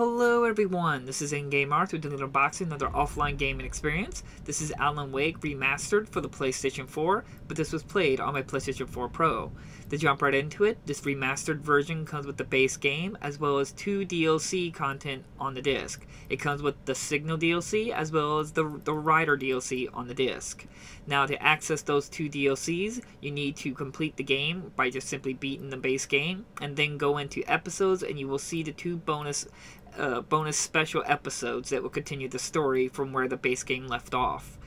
Hello everyone, this is In-Game Art with another unboxing, another offline gaming experience. This is Alan Wake Remastered for the PlayStation 4, but this was played on my PlayStation 4 Pro. To jump right into it, this remastered version comes with the base game, as well as 2 DLC content on the disc. It comes with the Signal DLC, as well as the Rider DLC on the disc. Now to access those 2 DLCs, you need to complete the game by just simply beating the base game, and then go into episodes and you will see the 2 bonus special episodes that will continue the story from where the base game left off.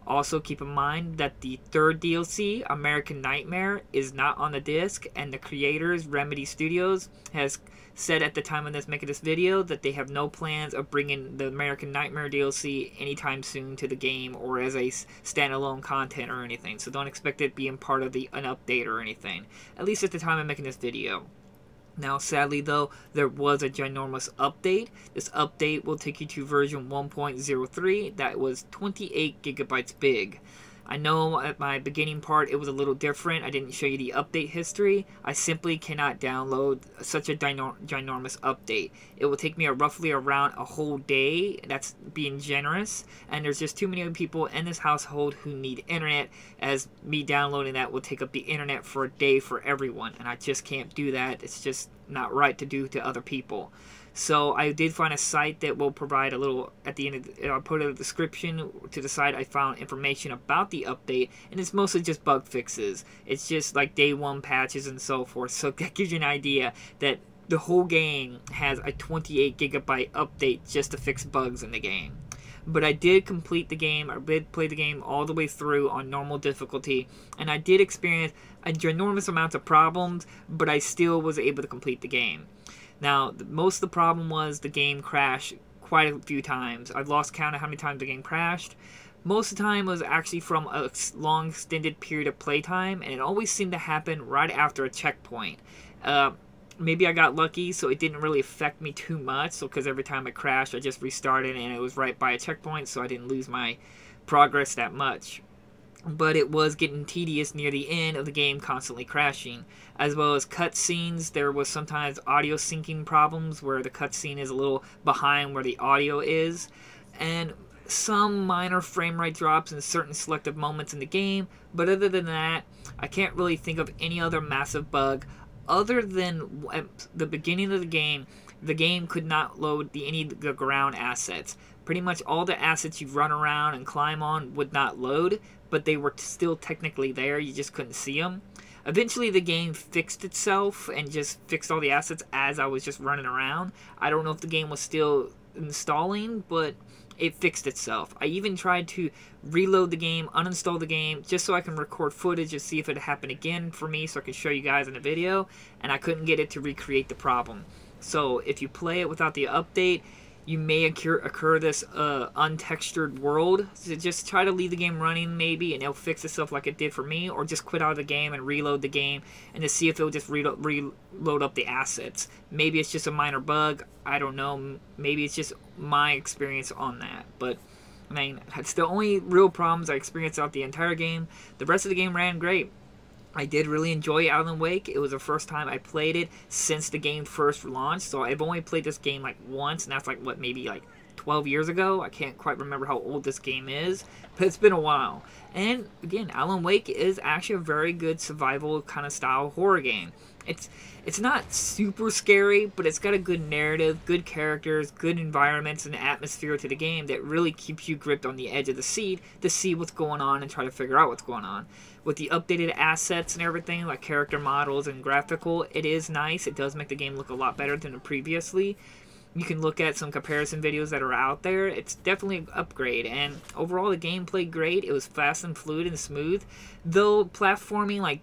Also keep in mind that the 3rd DLC, American Nightmare, is not on the disc, and the creators, Remedy Studios, has said at the time of making this video that they have no plans of bringing the American Nightmare DLC anytime soon to the game or as a standalone content or anything. So don't expect it being part of an update or anything, at least at the time of making this video. Now, sadly though, there was a ginormous update. This update will take you to version 1.03 that was 28 gigabytes big. I know at my beginning part it was a little different. I didn't show you the update history. I simply cannot download such a ginormous update. It will take me roughly around a whole day. That's being generous. And there's just too many people in this household who need internet, as me downloading that will take up the internet for a day for everyone. And I just can't do that. It's just not right to do to other people. So I did find a site that will provide a little, at the end of I'll put a description to the site. I found information about the update, and it's mostly just bug fixes. It's just like day 1 patches and so forth. So that gives you an idea that the whole game has a 28 gigabyte update just to fix bugs in the game. But I did complete the game. I did play the game all the way through on normal difficulty, and I did experience a ginormous amount of problems, but I still was able to complete the game. Now, most of the problem was the game crashed quite a few times. I've lost count of how many times the game crashed. Most of the time was actually from a long extended period of playtime, and it always seemed to happen right after a checkpoint. Maybe I got lucky, so it didn't really affect me too much, so because every time it crashed, I just restarted, and it was right by a checkpoint, so I didn't lose my progress that much. But it was getting tedious near the end of the game, constantly crashing. As well as cutscenes, there was sometimes audio syncing problems where the cutscene is a little behind where the audio is. And some minor frame rate drops in certain selective moments in the game. But other than that, I can't really think of any other massive bug. Other than at the beginning of the game could not load any of the ground assets. Pretty much all the assets you run around and climb on would not load, but they were still technically there, you just couldn't see them. Eventually the game fixed itself and just fixed all the assets as I was just running around. I don't know if the game was still installing, but it fixed itself. I even tried to reload the game, uninstall the game, just so I can record footage and see if it happened again for me so I can show you guys in a video, and I couldn't get it to recreate the problem. So if you play it without the update, you may occur this untextured world. So just try to leave the game running maybe, and it'll fix itself like it did for me, or just quit out of the game and reload the game and to see if it'll just reload up the assets. Maybe it's just a minor bug. I don't know. Maybe it's just my experience on that. But I mean, it's the only real problems I experienced throughout the entire game. The rest of the game ran great. I did really enjoy Alan Wake. It was the first time I played it since the game first launched. So I've only played this game like once, and that's like, what, maybe like 12 years ago? I can't quite remember how old this game is, but it's been a while. And again, Alan Wake is actually a very good survival kind of style horror game. It's not super scary, but it's got a good narrative, good characters, good environments, and atmosphere to the game that really keeps you gripped on the edge of the seat to see what's going on and try to figure out what's going on. With the updated assets and everything, like character models and graphical, it is nice. It does make the game look a lot better than previously. You can look at some comparison videos that are out there. It's definitely an upgrade, and overall the game played great. It was fast and fluid and smooth, though platforming, like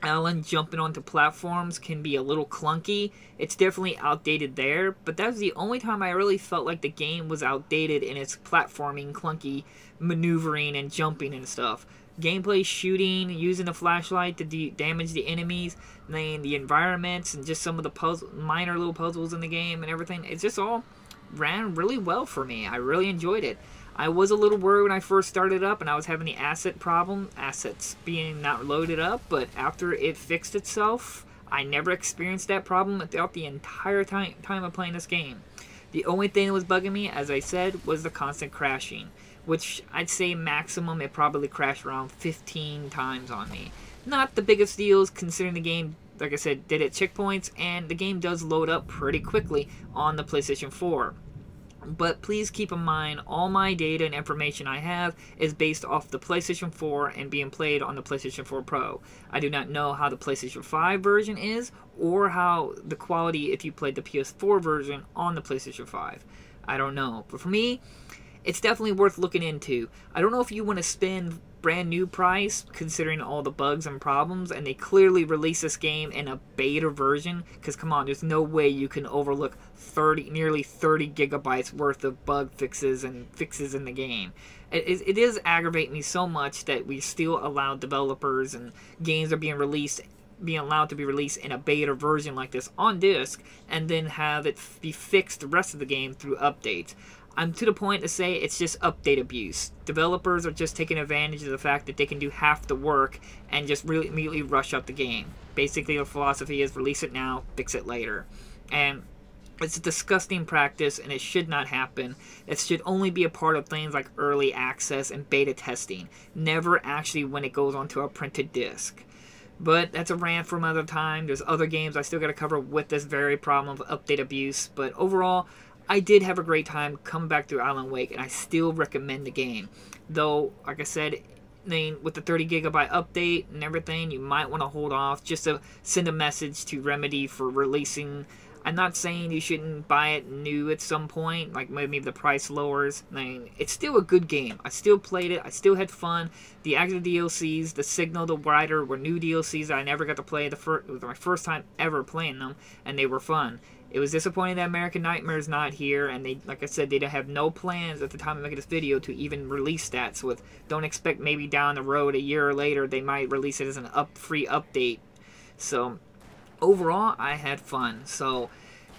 Alan jumping onto platforms, can be a little clunky. It's definitely outdated there, but that was the only time I really felt like the game was outdated in its platforming, clunky maneuvering and jumping and stuff. Gameplay, shooting, using the flashlight to damage the enemies, and then the environments, and just some of the minor little puzzles in the game and everything. It just all ran really well for me. I really enjoyed it. I was a little worried when I first started up and I was having the assets being not loaded up, but after it fixed itself, I never experienced that problem throughout the entire time of playing this game. The only thing that was bugging me, as I said, was the constant crashing, which I'd say maximum it probably crashed around 15 times on me. Not the biggest deals considering the game, like I said, did hit checkpoints, and the game does load up pretty quickly on the PlayStation 4. But please keep in mind, all my data and information I have is based off the PlayStation 4 and being played on the PlayStation 4 Pro. I do not know how the PlayStation 5 version is, or how the quality if you played the PS4 version on the PlayStation 5. I don't know. But for me, it's definitely worth looking into. I don't know if you want to spend brand new price considering all the bugs and problems, and they clearly released this game in a beta version, because come on, there's no way you can overlook nearly 30 gigabytes worth of bug fixes and fixes in the game. It is aggravating me so much that we still allow developers and games are being allowed to be released in a beta version like this on disc, and then have it be fixed the rest of the game through updates. I'm to the point to say it's just update abuse. Developers are just taking advantage of the fact that they can do half the work and just really immediately rush out the game. Basically, the philosophy is release it now, fix it later. And it's a disgusting practice, and it should not happen. It should only be a part of things like early access and beta testing, never actually when it goes onto a printed disc. But that's a rant for another time. There's other games I still got to cover with this very problem of update abuse. But overall, I did have a great time coming back through Alan Wake, and I still recommend the game. Though, like I said, with the 30 gigabyte update and everything, you might want to hold off just to send a message to Remedy for releasing. I'm not saying you shouldn't buy it new at some point, like maybe the price lowers. I mean, it's still a good game. I still played it. I still had fun. The active DLCs, the Signal, the Rider were new DLCs that I never got to play. It was my first time ever playing them, and they were fun. It was disappointing that American Nightmare is not here, and they, like I said, they have no plans at the time of making this video to even release that. So don't expect maybe down the road, a year or later, they might release it as an free update. So overall, I had fun. So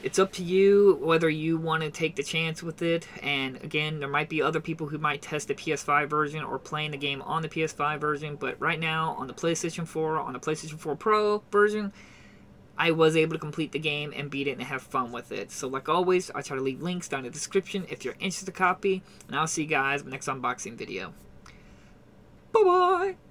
it's up to you whether you want to take the chance with it. And again, there might be other people who might test the PS5 version or playing the game on the PS5 version. But right now, on the PlayStation 4, on the PlayStation 4 Pro version, I was able to complete the game and beat it and have fun with it. So like always, I try to leave links down in the description if you're interested to copy. And I'll see you guys in the next unboxing video. Bye-bye!